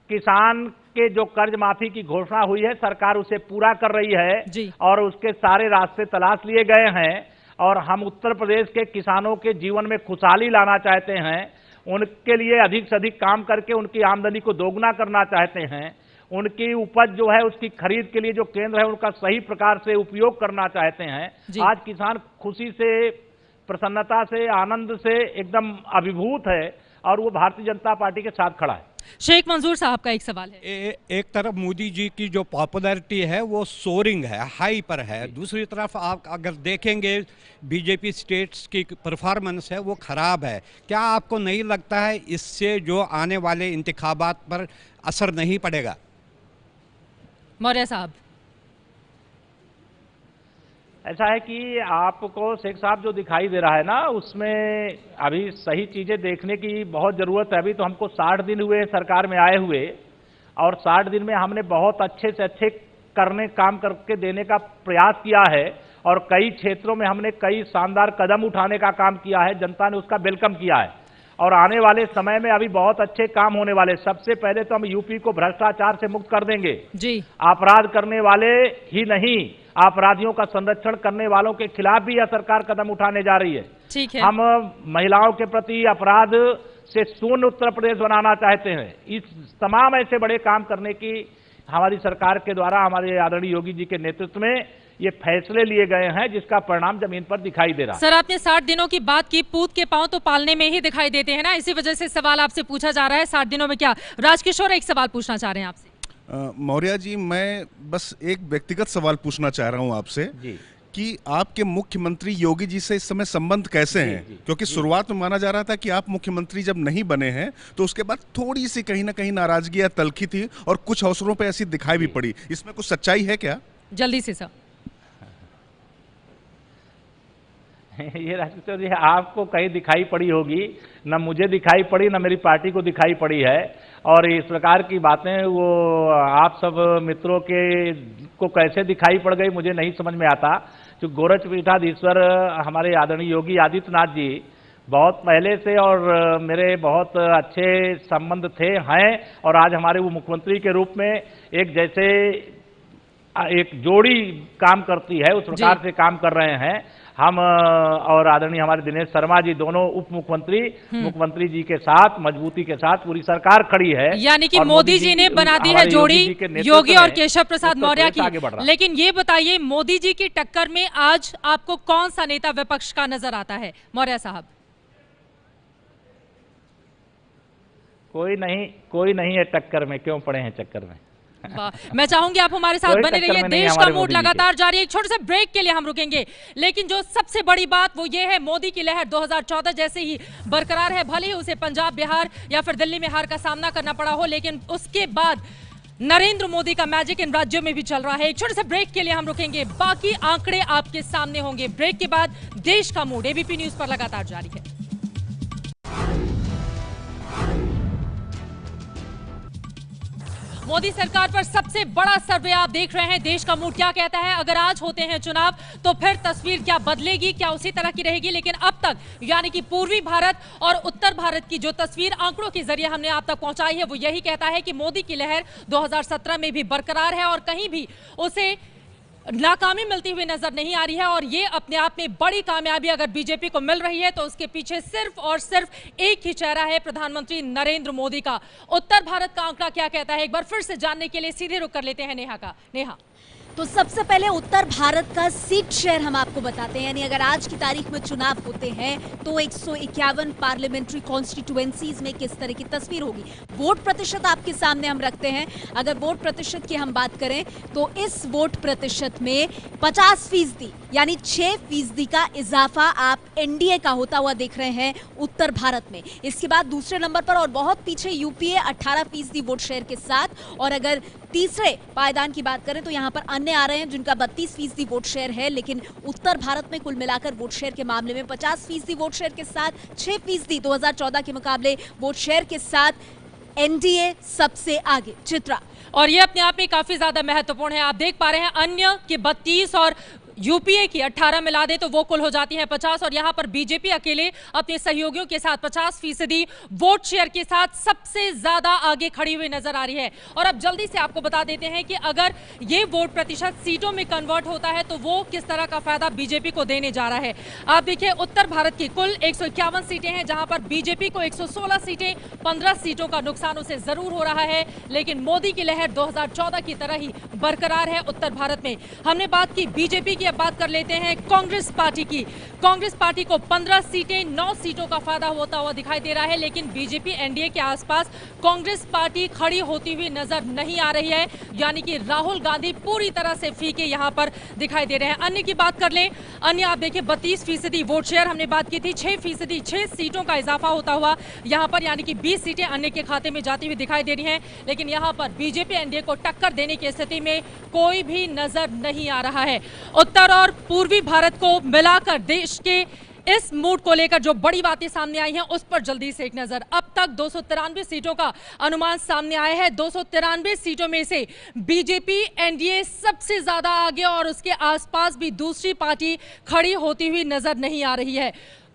किसान के जो कर्ज माफी की घोषणा हुई है सरकार उसे पूरा कर रही है और उसके सारे रास्ते तलाश लिए गए हैं और हम उत्तर प्रदेश के किसानों के जीवन में खुशहाली लाना चाहते हैं। उनके लिए अधिक से अधिक काम करके उनकी आमदनी को दोगुना करना चाहते हैं। उनकी उपज जो है उसकी खरीद के लिए जो केंद्र है उनका सही प्रकार से उपयोग करना चाहते हैं। आज किसान खुशी से, प्रसन्नता से, आनंद से एकदम अभिभूत है और वो भारतीय जनता पार्टी के साथ खड़ा है। शेख मंजूर साहब का एक सवाल है। एक तरफ मोदी जी की जो पॉपुलैरिटी है वो सोरिंग है, हाई पर है, दूसरी तरफ आप अगर देखेंगे बीजेपी स्टेट्स की परफॉर्मेंस है वो खराब है। क्या आपको नहीं लगता है इससे जो आने वाले इंतखाबात पर असर नहीं पड़ेगा? मौर्य साहब ऐसा है कि आपको शेख साहब जो दिखाई दे रहा है ना उसमें अभी सही चीजें देखने की बहुत जरूरत है। अभी तो हमको 60 दिन हुए सरकार में आए हुए और 60 दिन में हमने बहुत अच्छे से अच्छे काम करके देने का प्रयास किया है और कई क्षेत्रों में हमने कई शानदार कदम उठाने का काम किया है। जनता ने उसका वेलकम किया है और आने वाले समय में अभी बहुत अच्छे काम होने वाले। सबसे पहले तो हम यूपी को भ्रष्टाचार से मुक्त कर देंगे जी। अपराध करने वाले ही नहीं, अपराधियों का संरक्षण करने वालों के खिलाफ भी यह सरकार कदम उठाने जा रही है। ठीक है। हम महिलाओं के प्रति अपराध से शून्य उत्तर प्रदेश बनाना चाहते हैं। इस तमाम ऐसे बड़े काम करने की हमारी सरकार के द्वारा हमारे आदरणीय योगी जी के नेतृत्व में ये फैसले लिए गए हैं जिसका परिणाम जमीन पर दिखाई दे रहा है। सर आपने 60 दिनों की बात की, पूत के पांव तो पालने में ही दिखाई देते हैं ना, इसी वजह से सवाल आपसे पूछा जा रहा है 60 दिनों में क्या। राजकिशोर एक सवाल पूछना चाह रहे हैं आपसे। मौर्य जी, मैं बस एक व्यक्तिगत सवाल पूछना चाह रहा हूं आपसे कि आपके मुख्यमंत्री योगी जी से इस समय संबंध कैसे हैं? क्योंकि शुरुआत में माना जा रहा था कि आप मुख्यमंत्री जब नहीं बने हैं तो उसके बाद थोड़ी सी कहीं ना कहीं नाराजगी या तलखी थी और कुछ अवसरों पे ऐसी दिखाई भी पड़ी। इसमें कुछ सच्चाई है क्या? जल्दी से सर। ये राजकिशोर जी आपको कहीं दिखाई पड़ी होगी, न मुझे दिखाई पड़ी, न मेरी पार्टी को दिखाई पड़ी है। और इस प्रकार की बातें वो आप सब मित्रों के को कैसे दिखाई पड़ गई मुझे नहीं समझ में आता। जो गोरखपीठाधीश्वर हमारे आदरणीय योगी आदित्यनाथ जी बहुत पहले से और मेरे बहुत अच्छे संबंध थे, हैं और आज हमारे वो मुख्यमंत्री के रूप में एक जैसे एक जोड़ी काम करती है, उस प्रकार से काम कर रहे हैं हम और आदरणीय हमारे दिनेश शर्मा जी दोनों उप मुख्यमंत्री, मुख्यमंत्री जी के साथ मजबूती के साथ पूरी सरकार खड़ी है। यानी कि मोदी जी ने बना दी है जोड़ी योगी और केशव प्रसाद मौर्य की। लेकिन ये बताइए, मोदी जी की टक्कर में आज आपको कौन सा नेता विपक्ष का नजर आता है मौर्य साहब? कोई नहीं है टक्कर में, क्यों पड़े हैं चक्कर में। मैं चाहूंगी आप हमारे साथ बने रहिए। देश का मूड लगातार जारी है। एक छोटे से ब्रेक के लिए हम रुकेंगे, लेकिन जो सबसे बड़ी बात वो ये है, मोदी की लहर 2014 जैसे ही बरकरार है। भले ही उसे पंजाब, बिहार या फिर दिल्ली में हार का सामना करना पड़ा हो, लेकिन उसके बाद नरेंद्र मोदी का मैजिक इन राज्यों में भी चल रहा है। एक छोटे से ब्रेक के लिए हम रुकेंगे, बाकी आंकड़े आपके सामने होंगे। ब्रेक के बाद देश का मूड एबीपी न्यूज पर लगातार जारी है। मोदी सरकार पर सबसे बड़ा सर्वे आप देख रहे हैं। देश का मूड क्या कहता है? अगर आज होते हैं चुनाव तो फिर तस्वीर क्या बदलेगी, क्या उसी तरह की रहेगी? लेकिन अब तक यानी कि पूर्वी भारत और उत्तर भारत की जो तस्वीर आंकड़ों के जरिए हमने आप तक पहुंचाई है, वो यही कहता है कि मोदी की लहर 2017 में भी बरकरार है और कहीं भी उसे नाकामी मिलती हुई नजर नहीं आ रही है। और ये अपने आप में बड़ी कामयाबी अगर बीजेपी को मिल रही है तो उसके पीछे सिर्फ और सिर्फ एक ही चेहरा है, प्रधानमंत्री नरेंद्र मोदी का। उत्तर भारत का आंकड़ा क्या कहता है, एक बार फिर से जानने के लिए सीधे रुक कर लेते हैं नेहा का। नेहा, तो सबसे पहले उत्तर भारत का सीट शेयर हम आपको बताते हैं। यानी अगर आज की तारीख में चुनाव होते हैं तो 151 पार्लियामेंट्री कॉन्स्टिट्यूएंसीज में किस तरह की तस्वीर होगी। वोट प्रतिशत आपके सामने हम रखते हैं। अगर वोट प्रतिशत की हम बात करें तो इस वोट प्रतिशत में 50% यानी 6% का इजाफा आप एनडीए का होता हुआ देख रहे हैं उत्तर भारत में। इसके बाद दूसरे नंबर पर और बहुत पीछे यूपीए 18% वोट शेयर के साथ। और अगर तीसरे पायदान की बात करें तो यहाँ पर अन्य आ रहे हैं जिनका 32% वोट शेयर है। लेकिन उत्तर भारत में कुल मिलाकर वोट शेयर के मामले में 50% वोट शेयर के साथ, 6% 2014 के मुकाबले वोट शेयर के साथ एनडीए सबसे आगे। चित्रा, और ये अपने आप में काफी ज्यादा महत्वपूर्ण है। आप देख पा रहे हैं अन्य के 32 और यूपीए की 18 मिला दे तो वो कुल हो जाती है 50। और यहां पर बीजेपी अकेले अपने सहयोगियों के साथ 50% वोट शेयर के साथ सबसे ज्यादा आगे खड़ी हुई नजर आ रही है। और अब जल्दी से आपको बता देते हैं कि अगर ये वोट प्रतिशत सीटों में कन्वर्ट होता है तो वो किस तरह का फायदा बीजेपी को देने जा रहा है। आप देखिए, उत्तर भारत की कुल 151 सीटें हैं, जहां पर बीजेपी को 116 सीटें, 15 सीटों का नुकसान उसे जरूर हो रहा है। लेकिन मोदी की लहर 2014 की तरह ही बरकरार है उत्तर भारत में। हमने बात की बीजेपी की, अब बात कर लेते हैं कांग्रेस पार्टी की। कांग्रेस पार्टी को 15 सीटें, 9 सीटों का फायदा होता हुआ दिखाई दे रहा है। लेकिन बीजेपी एनडीए के आसपास कांग्रेस पार्टी खड़ी होती हुई नजर नहीं आ रही है। यानी कि राहुल गांधी पूरी तरह से फीके यहां पर दिखाई दे रहे हैं। अन्य की बात कर लें, अन्य आप देखिए 32% वोट शेयर हमने बात की थी, 6%, 6 सीटों का इजाफा होता हुआ यहां पर, यानी कि 20 सीटें अन्य के खाते में जाती हुई दिखाई दे रही हैं। लेकिन यहां पर बीजेपी एनडीए को टक्कर देने की स्थिति में कोई भी नजर नहीं आ रहा है। उत्तर और पूर्वी भारत को मिलाकर देश के इस मूड को लेकर जो बड़ी बातें सामने आई हैं उस पर जल्दी से एक नजर। अब तक 293 सीटों का अनुमान सामने आया है। 293 सीटों में से बीजेपी एनडीए सबसे ज्यादा आगे और उसके आसपास भी दूसरी पार्टी खड़ी होती हुई नजर नहीं आ रही है।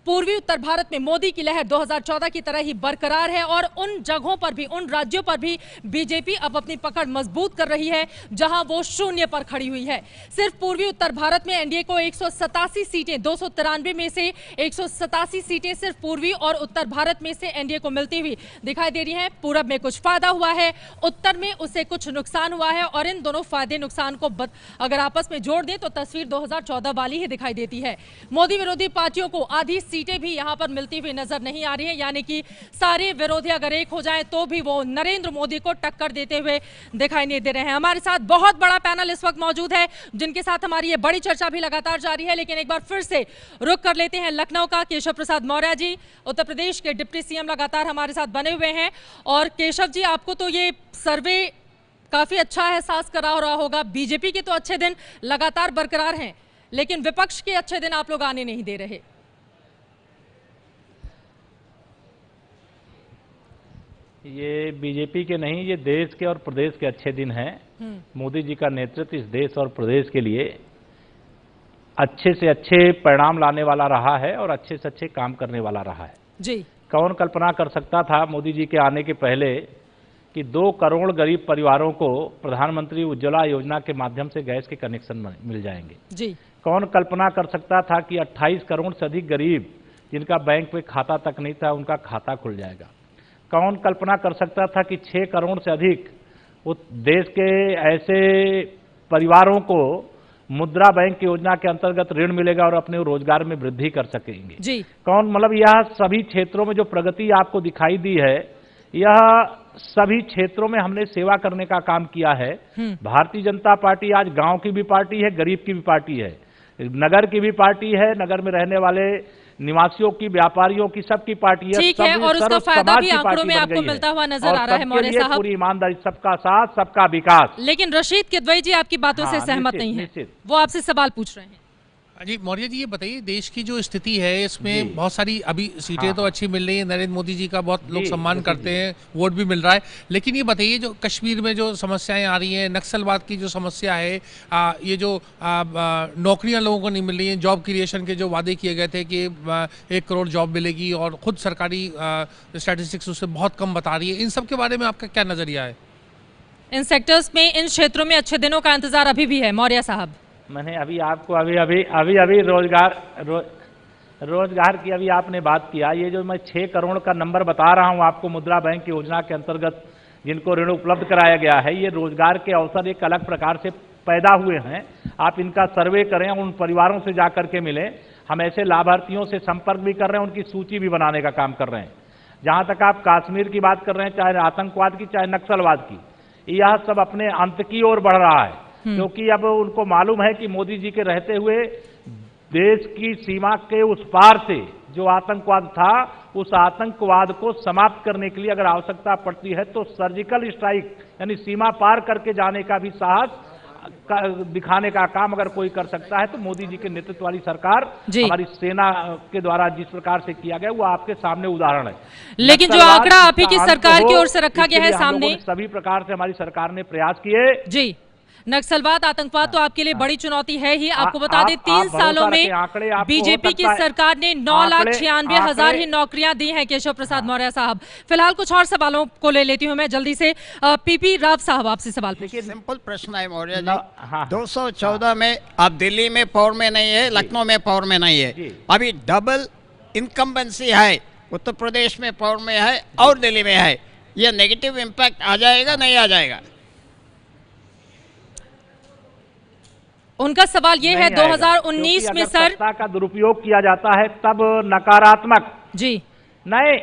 पूर्वी उत्तर भारत में मोदी की लहर 2014 की तरह ही बरकरार है और उन जगहों पर भी, उन राज्यों पर भी बीजेपी अब अपनी पकड़ मजबूत कर रही है जहां वो शून्य पर खड़ी हुई है। सिर्फ पूर्वी उत्तर भारत में एनडीए को 187 सीटें, 293 में से 187 सीटें सिर्फ पूर्वी और उत्तर भारत में से एनडीए को मिलती हुई दिखाई दे रही हैं। पूरब में कुछ फायदा हुआ है, उत्तर में उसे कुछ नुकसान हुआ है और इन दोनों फायदे नुकसान को अगर आपस में जोड़ दें तो तस्वीर 2014 वाली ही दिखाई देती है। मोदी विरोधी पार्टियों को आधी सीटें भी यहां पर मिलती हुई नजर नहीं आ रही है। यानी कि सारे विरोधी अगर एक हो जाएं तो भी वो नरेंद्र मोदी को टक्कर देते हुए दिखाई नहीं दे रहे हैं। हमारे साथ बहुत बड़ा पैनल इस वक्त मौजूद है जिनके साथ हमारी ये बड़ी चर्चा भी लगातार जारी है। लेकिन एक बार फिर से रुक कर लेते हैं लखनऊ का। केशव प्रसाद मौर्य जी, उत्तर प्रदेश के डिप्टी सीएम, लगातार हमारे साथ बने हुए हैं। और केशव जी, आपको तो ये सर्वे काफी अच्छा एहसास करा रहा होगा। बीजेपी के तो अच्छे दिन लगातार बरकरार हैं, लेकिन विपक्ष के अच्छे दिन आप लोग आने नहीं दे रहे। ये बीजेपी के नहीं, ये देश के और प्रदेश के अच्छे दिन हैं। मोदी जी का नेतृत्व इस देश और प्रदेश के लिए अच्छे से अच्छे परिणाम लाने वाला रहा है और अच्छे से अच्छे काम करने वाला रहा है जी। कौन कल्पना कर सकता था मोदी जी के आने के पहले कि 2 करोड़ गरीब परिवारों को प्रधानमंत्री उज्ज्वला योजना के माध्यम से गैस के कनेक्शन मिल जाएंगे। जी। कौन कल्पना कर सकता था कि 28 करोड़ से अधिक गरीब जिनका बैंक में खाता तक नहीं था, उनका खाता खुल जाएगा। कौन कल्पना कर सकता था कि 6 करोड़ से अधिक देश के ऐसे परिवारों को मुद्रा बैंक योजना के अंतर्गत ऋण मिलेगा और अपने रोजगार में वृद्धि कर सकेंगे। जी। कौन, मतलब यह सभी क्षेत्रों में जो प्रगति आपको दिखाई दी है, यह सभी क्षेत्रों में हमने सेवा करने का काम किया है। भारतीय जनता पार्टी आज गांव की भी पार्टी है, गरीब की भी पार्टी है, नगर की भी पार्टी है, नगर में रहने वाले निवासियों की, व्यापारियों की, सबकी पार्टी है। ठीक है, और उसका फायदा भी आंकड़ों में आपको मिलता हुआ नजर आ रहा है मौर्य साहब। पूरी ईमानदारी, सबका साथ, सबका विकास। लेकिन रशीद किदवई जी आपकी बातों से सहमत नहीं है, वो आपसे सवाल पूछ रहे हैं। जी मौर्य जी, ये बताइए, देश की जो स्थिति है इसमें बहुत सारी अभी सीटें तो अच्छी मिल रही हैं, नरेंद्र मोदी जी का बहुत लोग सम्मान करते हैं, वोट भी मिल रहा है, लेकिन ये बताइए जो कश्मीर में जो समस्याएं आ रही हैं, नक्सलवाद की जो समस्या है, ये जो नौकरियां लोगों को नहीं मिल रही हैं, जॉब क्रिएशन के जो वादे किए गए थे कि 1 करोड़ जॉब मिलेगी और खुद सरकारी स्टैटिस्टिक्स उससे बहुत कम बता रही है, इन सब के बारे में आपका क्या नजरिया है? इन सेक्टर्स में, इन क्षेत्रों में अच्छे दिनों का इंतजार अभी भी है मौर्य साहब? मैंने अभी आपको अभी रोजगार की अभी आपने बात किया। ये जो मैं 6 करोड़ का नंबर बता रहा हूँ आपको मुद्रा बैंक योजना के अंतर्गत जिनको ऋण उपलब्ध कराया गया है, ये रोजगार के अवसर एक अलग प्रकार से पैदा हुए हैं। आप इनका सर्वे करें, उन परिवारों से जाकर के मिलें। हम ऐसे लाभार्थियों से संपर्क भी कर रहे हैं, उनकी सूची भी बनाने का काम कर रहे हैं। जहाँ तक आप कश्मीर की बात कर रहे हैं, चाहे आतंकवाद की, चाहे नक्सलवाद की, यह सब अपने अंत की ओर बढ़ रहा है, क्योंकि अब उनको मालूम है कि मोदी जी के रहते हुए देश की सीमा के उस पार से जो आतंकवाद था, उस आतंकवाद को समाप्त करने के लिए अगर आवश्यकता पड़ती है तो सर्जिकल स्ट्राइक यानी सीमा पार करके जाने का भी साहस दिखाने का काम अगर कोई कर सकता है तो मोदी जी के नेतृत्व वाली सरकार, हमारी सेना के द्वारा जिस प्रकार से किया गया वो आपके सामने उदाहरण है। लेकिन जो आंकड़ा आप ही की सरकार की ओर से रखा गया है सामने, सभी प्रकार से हमारी सरकार ने प्रयास किए। जी, नक्सलवाद, आतंकवाद तो आपके लिए बड़ी चुनौती है ही। आपको बता दें 3 सालों में बीजेपी की सरकार ने 9,96,000 ही नौकरियां दी हैं। केशव प्रसाद मौर्य साहब, फिलहाल कुछ और सवालों को ले लेती हूं मैं जल्दी से। पीपी राव साहब आपसे सवाल पूछिए। सिंपल प्रश्न है मौर्य जी, 214 में अब दिल्ली में पावर में नहीं है, लखनऊ में पावर में नहीं है, अभी डबल इनकम्बेंसी है, उत्तर प्रदेश में पावर में है और दिल्ली में है, ये नेगेटिव इम्पैक्ट आ जाएगा नहीं आ जाएगा? उनका सवाल ये है 2019 में सर सत्ता का दुरुपयोग किया जाता है तब नकारात्मक। जी नहीं,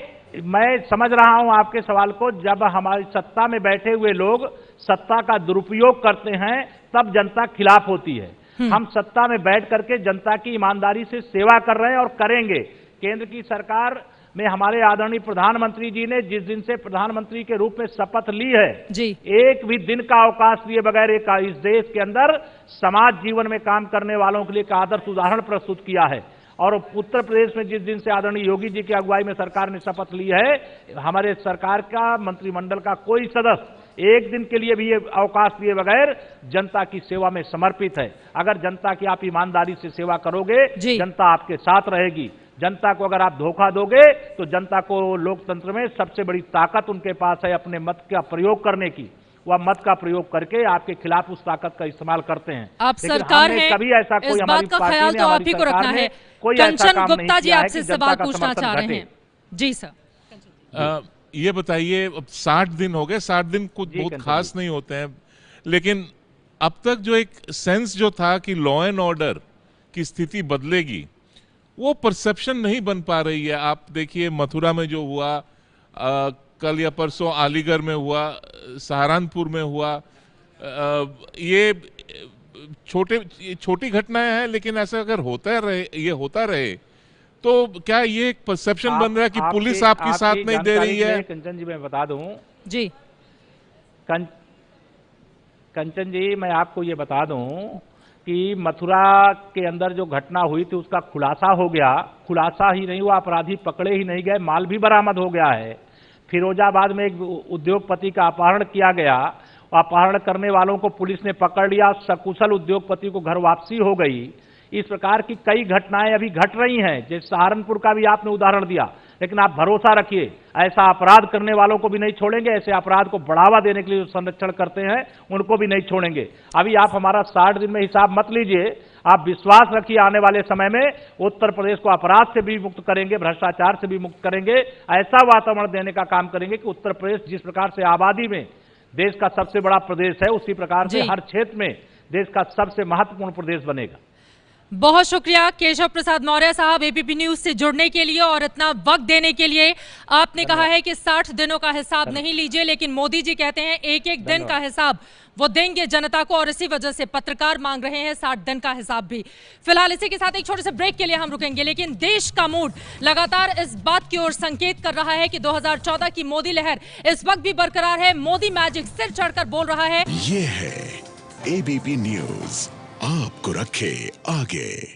मैं समझ रहा हूं आपके सवाल को। जब हमारी सत्ता में बैठे हुए लोग सत्ता का दुरुपयोग करते हैं तब जनता खिलाफ होती है। हम सत्ता में बैठ करके जनता की ईमानदारी से सेवा कर रहे हैं और करेंगे। केंद्र की सरकार में हमारे आदरणीय प्रधानमंत्री जी ने जिस दिन से प्रधानमंत्री के रूप में शपथ ली है जी, एक भी दिन का अवकाश लिए बगैर इस देश के अंदर समाज जीवन में काम करने वालों के लिए एक आदर्श उदाहरण प्रस्तुत किया है। और उत्तर प्रदेश में जिस दिन से आदरणीय योगी जी की अगुवाई में सरकार ने शपथ ली है, हमारे सरकार का मंत्रिमंडल का कोई सदस्य एक दिन के लिए भी ये अवकाश लिए बगैर जनता की सेवा में समर्पित है। अगर जनता की आप ईमानदारी से सेवा करोगे, जनता आपके साथ रहेगी। जनता को अगर आप धोखा दोगे तो जनता को लोकतंत्र में सबसे बड़ी ताकत उनके पास है अपने मत का प्रयोग करने की। वह मत का प्रयोग करके आपके खिलाफ उस ताकत का इस्तेमाल करते हैं। आप सरकार है, कभी ऐसा कोई इस बात का ख्याल तो आप ही को रखना है। कंचन गुप्ता जी आपसे सवाल पूछना चाह रहे हैं। जी सर, ये बताइए, अब 60 दिन हो गए, 60 दिन कुछ बहुत खास नहीं होते हैं, लेकिन अब तक जो एक सेंस जो था कि लॉ एंड ऑर्डर की स्थिति बदलेगी, वो परसेप्शन नहीं बन पा रही है। आप देखिए मथुरा में जो हुआ, कल या परसों अलीगढ़ में हुआ, सहारनपुर में हुआ, ये छोटी घटनाएं हैं, लेकिन ऐसा अगर होता रहे तो क्या ये एक परसेप्शन बन रहा है कि पुलिस आपकी साथ नहीं दे रही है? कंचन जी मैं बता दूं जी, कंचन जी मैं आपको ये बता दूं कि मथुरा के अंदर जो घटना हुई थी उसका खुलासा हो गया। खुलासा ही नहीं हुआ, अपराधी पकड़े ही नहीं गए, माल भी बरामद हो गया है। फिरोजाबाद में एक उद्योगपति का अपहरण किया गया, अपहरण करने वालों को पुलिस ने पकड़ लिया, सकुशल उद्योगपति को घर वापसी हो गई। इस प्रकार की कई घटनाएं अभी घट रही हैं। जैसे सहारनपुर का भी आपने उदाहरण दिया, लेकिन आप भरोसा रखिए, ऐसा अपराध करने वालों को भी नहीं छोड़ेंगे, ऐसे अपराध को बढ़ावा देने के लिए जो संरक्षण करते हैं उनको भी नहीं छोड़ेंगे। अभी आप हमारा 60 दिन में हिसाब मत लीजिए, आप विश्वास रखिए आने वाले समय में उत्तर प्रदेश को अपराध से भी मुक्त करेंगे, भ्रष्टाचार से भी मुक्त करेंगे, ऐसा वातावरण देने का काम करेंगे कि उत्तर प्रदेश जिस प्रकार से आबादी में देश का सबसे बड़ा प्रदेश है, उसी प्रकार से हर क्षेत्र में देश का सबसे महत्वपूर्ण प्रदेश बनेगा। बहुत शुक्रिया केशव प्रसाद मौर्य साहब एबीपी न्यूज से जुड़ने के लिए और इतना वक्त देने के लिए। आपने कहा है कि 60 दिनों का हिसाब नहीं लीजिए, लेकिन मोदी जी कहते हैं एक एक दिन का हिसाब वो देंगे जनता को, और इसी वजह से पत्रकार मांग रहे हैं 60 दिन का हिसाब भी। फिलहाल इसी के साथ एक छोटे से ब्रेक के लिए हम रुकेंगे, लेकिन देश का मूड लगातार इस बात की ओर संकेत कर रहा है कि 2014 की मोदी लहर इस वक्त भी बरकरार है। मोदी मैजिक सिर चढ़कर बोल रहा है। ये है एबीपी न्यूज, आपको रखे आगे।